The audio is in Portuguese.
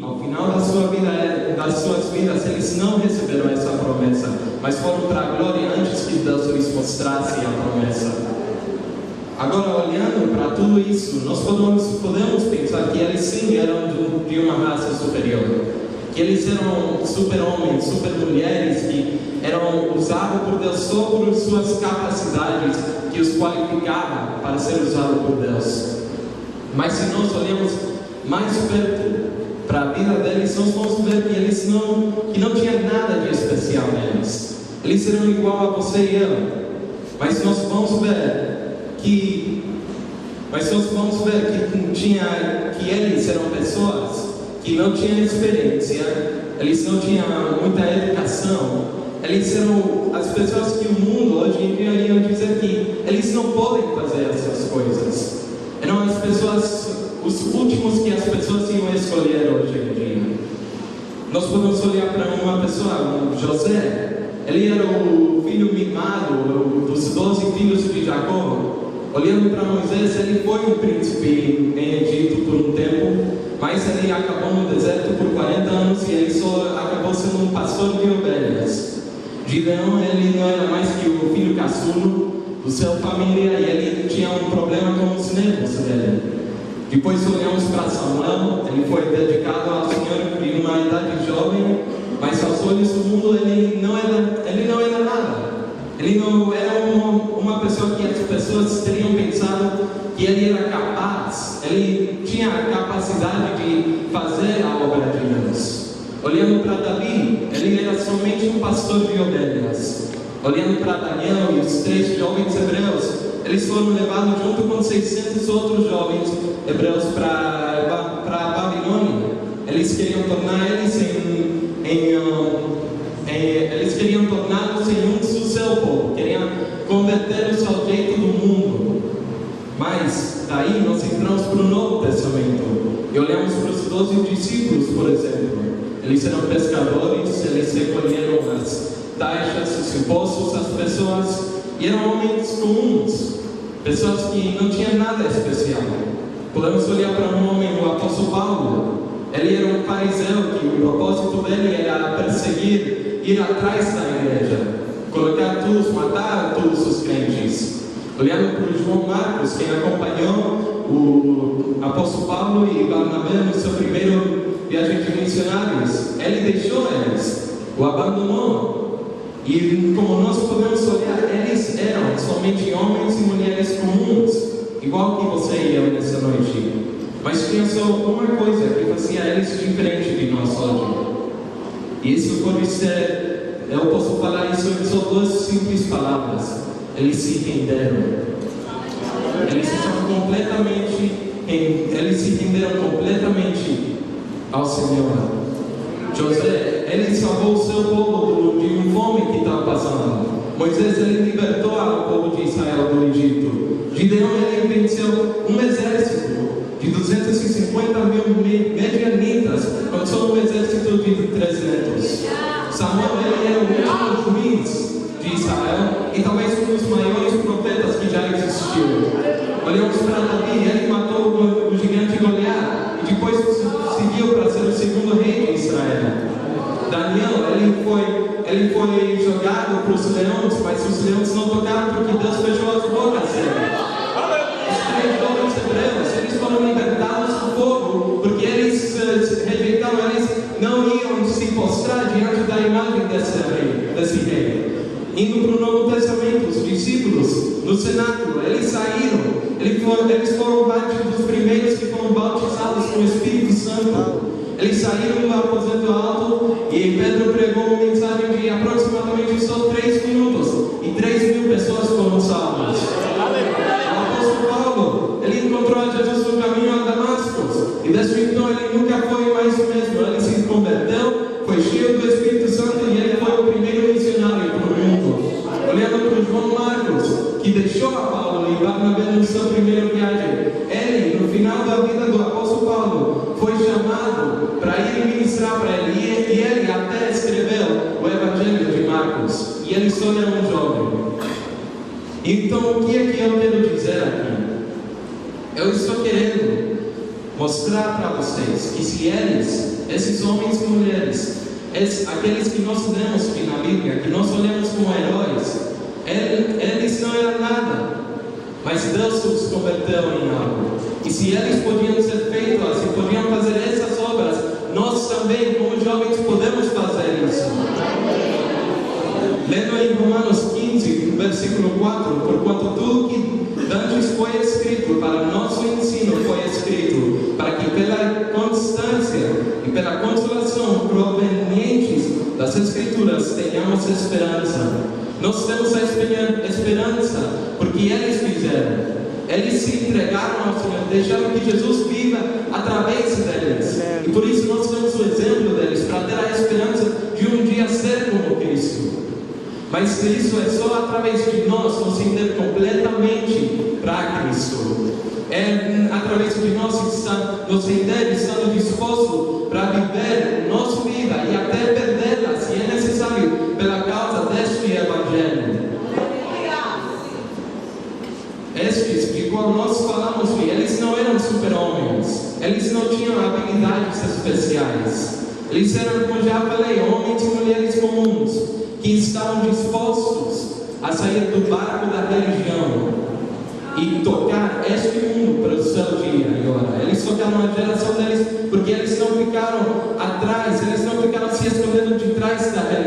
ao final das suas vidas, eles não receberam essa promessa, mas foram para a glória antes que Deus lhes mostrasse a promessa. Agora, olhando para tudo isso, nós podemos pensar que eles sim eram de uma raça superior, que eles eram super-homens, super-mulheres, que eram usados por Deus só por suas capacidades, que os qualificavam para ser usados por Deus. Mas se nós olhamos mais perto para a vida deles, nós vamos ver que não tinha nada de especial neles. Eles eram igual a você e eu. Mas nós vamos ver que eles eram pessoas que não tinham experiência, eles não tinham muita educação, eles eram as pessoas que o mundo hoje em dia iam dizer que eles não podem fazer essas coisas. Eram as pessoas, os últimos que as pessoas iam escolher hoje em dia. Nós podemos olhar para uma pessoa, José. Ele era o filho mimado dos 12 filhos de Jacó. Olhando para Moisés, ele foi um príncipe em Egito por um tempo, mas ele acabou no deserto por 40 anos e ele só acabou sendo um pastor de ovelhas. Gideão, ele não era mais que o filho caçulo do seu família e ele tinha um problema com os nervos dele. Depois olhamos para Samuel, ele foi dedicado ao Senhor em uma idade jovem, mas aos olhos do mundo ele não era nada. Ele não era uma pessoa que as pessoas teriam pensado que ele era capaz, ele tinha a capacidade de fazer a obra de Deus. Olhando para Davi, ele era somente um pastor de ovelhas. Olhando para Daniel e os 3 jovens hebreus, eles foram levados junto com 600 outros jovens hebreus para a Babilônia. Eles queriam tornar eles queriam torná-los em um do seu povo, queriam convertê-los ao jeito do mundo. Mas daí nós entramos para o Novo Testamento e olhamos para os 12 discípulos, por exemplo. Eles eram pescadores, eles recolheram as taxas, os impostos das pessoas, e eram homens comuns, pessoas que não tinham nada especial. Podemos olhar para um homem, o apóstolo Paulo. Ele era um fariseu que o propósito dele era perseguir, ir atrás da igreja, colocar todos, matar todos os crentes. Olhando para o João Marcos, quem acompanhou o apóstolo Paulo e Barnabé no seu primeiro viagem de missionários, ele deixou eles, o abandonou. E como nós podemos olhar, eles eram somente homens e mulheres comuns, igual que você e eu nessa noite. Mas tinha só uma coisa que fazia eles diferente de nós hoje. E isso pode ser, eu posso falar isso em só 2 simples palavras. Eles se renderam. Eles se renderam completamente ao Senhor. José, ele salvou o seu povo de uma fome que estava passando. Moisés, ele libertou o povo de Israel do Egito. Gideão, ele venceu um exército de 250 mil medianitas, contra um exército de 300. Samuel, ele era o último juiz de Israel e talvez um dos maiores profetas que já existiu. Olhamos para Davi, ele matou o gigante Goliat e depois seguiu para ser o segundo rei de Israel. Daniel, ele foi jogado para os leões, mas os leões não tocaram porque Deus fechou as bocas dele. Os 3 jovens hebreus, eles foram libertados do fogo porque eles rejeitaram, eles não iam se postrar diante da imagem desse rei. Indo para o Novo Testamento, os discípulos no cenáculo, eles saíram, eles foram dos primeiros que foram bautizados com o Espírito Santo. Eles saíram do aposento alto e Pedro pregou uma mensagem de aproximadamente só 3 minutos e 3.000 pessoas foram salvas. O apóstolo Paulo, ele encontrou a Jesus no caminho a Damasco e desde então ele nunca foi mais o mesmo. Ele se converteu, foi cheio do Espírito Santo e ele foi o primeiro missionário para o mundo. Olhando para o João Marcos, que deixou a Paulo e Barnabé no seu primeiro viagem, ele, no final da vida do apóstolo Paulo, foi chamado para ir ministrar para ele e ele até escreveu o Evangelho de Marcos, e ele só era um jovem. Então, o que é que eu quero dizer aqui? Eu estou querendo mostrar para vocês que se eles esses homens e mulheres, aqueles que nós lemos na Bíblia, que nós olhamos como heróis, eles não eram nada, mas Deus os converteu em algo. E se eles podiam ser feitos, se podiam fazer essas obras, nós também, como jovens, podemos fazer isso. Lendo em Romanos 15, versículo 4: porquanto tudo que dantes foi escrito para nosso ensino foi escrito, para que pela constância e pela consolação provenientes das Escrituras tenhamos esperança. Nós temos a esperança porque eles fizeram. Eles se entregaram ao Senhor, deixaram que Jesus viva através deles. E por isso nós temos o exemplo deles, para ter a esperança de um dia ser como Cristo. Mas isso é só através de nós nos render completamente para Cristo. É através de nós nos render, estando dispostos para viver nossa vida e até perdê-la, se é necessário, pela causa deste Evangelho. Estes de qual nós falamos, eles não eram super-homens, eles não tinham habilidades especiais, eles eram, como já falei, homens e mulheres comuns, que estavam dispostos a sair do barco da religião e tocar este mundo para o seu dia agora. Eles tocaram a geração deles, porque eles não ficaram atrás, eles não ficaram se escondendo de trás da religião.